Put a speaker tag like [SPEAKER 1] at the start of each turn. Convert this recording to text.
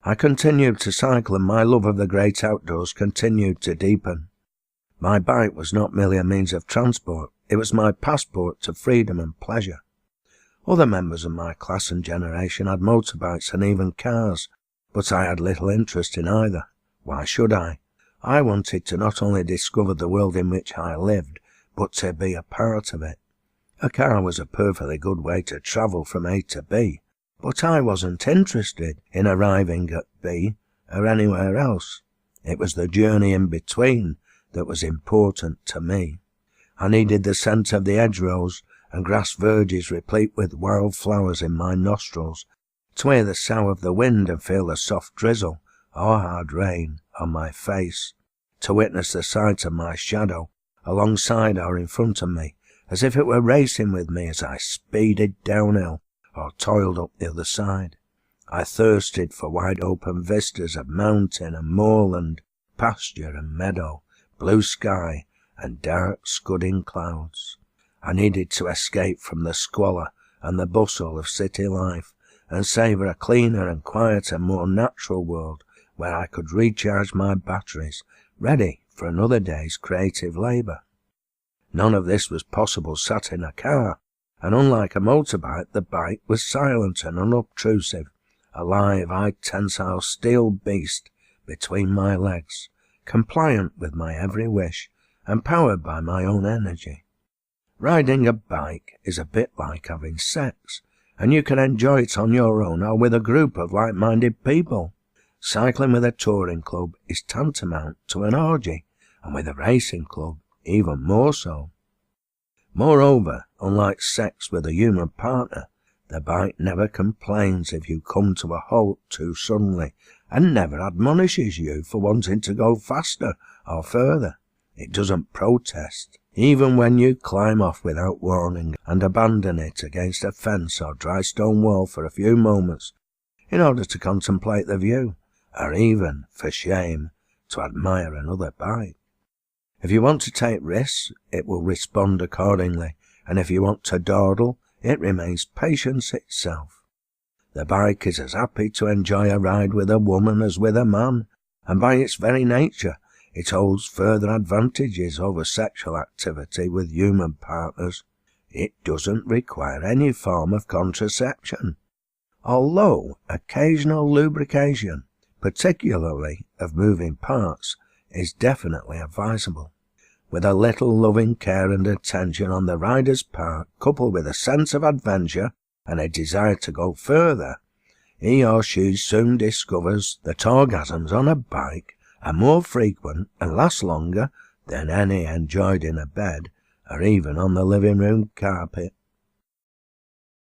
[SPEAKER 1] I continued to cycle, and my love of the great outdoors continued to deepen. My bike was not merely a means of transport, it was my passport to freedom and pleasure. Other members of my class and generation had motorbikes and even cars, but I had little interest in either. Why should I? I wanted to not only discover the world in which I lived, but to be a part of it. A car was a perfectly good way to travel from A to B, but I wasn't interested in arriving at B or anywhere else. It was the journey in between that was important to me. I needed the scent of the hedgerows and grass verges replete with wild flowers in my nostrils, to hear the sough of the wind and feel the soft drizzle or hard rain on my face, to witness the sight of my shadow alongside or in front of me, as if it were racing with me as I speeded downhill or toiled up the other side. I thirsted for wide open vistas of mountain and moorland, pasture and meadow, blue sky and dark scudding clouds. I needed to escape from the squalor and the bustle of city life and savour a cleaner and quieter, more natural world where I could recharge my batteries, ready for another day's creative labour. None of this was possible sat in a car, and unlike a motorbike, the bike was silent and unobtrusive, a live, high-tensile steel beast between my legs, compliant with my every wish and powered by my own energy. Riding a bike is a bit like having sex, and you can enjoy it on your own or with a group of like-minded people. Cycling with a touring club is tantamount to an orgy, and with a racing club even more so. Moreover, unlike sex with a human partner, the bike never complains if you come to a halt too suddenly, and never admonishes you for wanting to go faster or further. It doesn't protest, even when you climb off without warning and abandon it against a fence or dry stone wall for a few moments in order to contemplate the view, or even, for shame, to admire another bike. If you want to take risks, it will respond accordingly, and if you want to dawdle, it remains patience itself. The bike is as happy to enjoy a ride with a woman as with a man, and by its very nature, it holds further advantages over sexual activity with human partners. It doesn't require any form of contraception, although occasional lubrication, particularly of moving parts, is definitely advisable. With a little loving care and attention on the rider's part, coupled with a sense of adventure and a desire to go further, he or she soon discovers that orgasms on a bike are more frequent and last longer than any enjoyed in a bed or even on the living room carpet.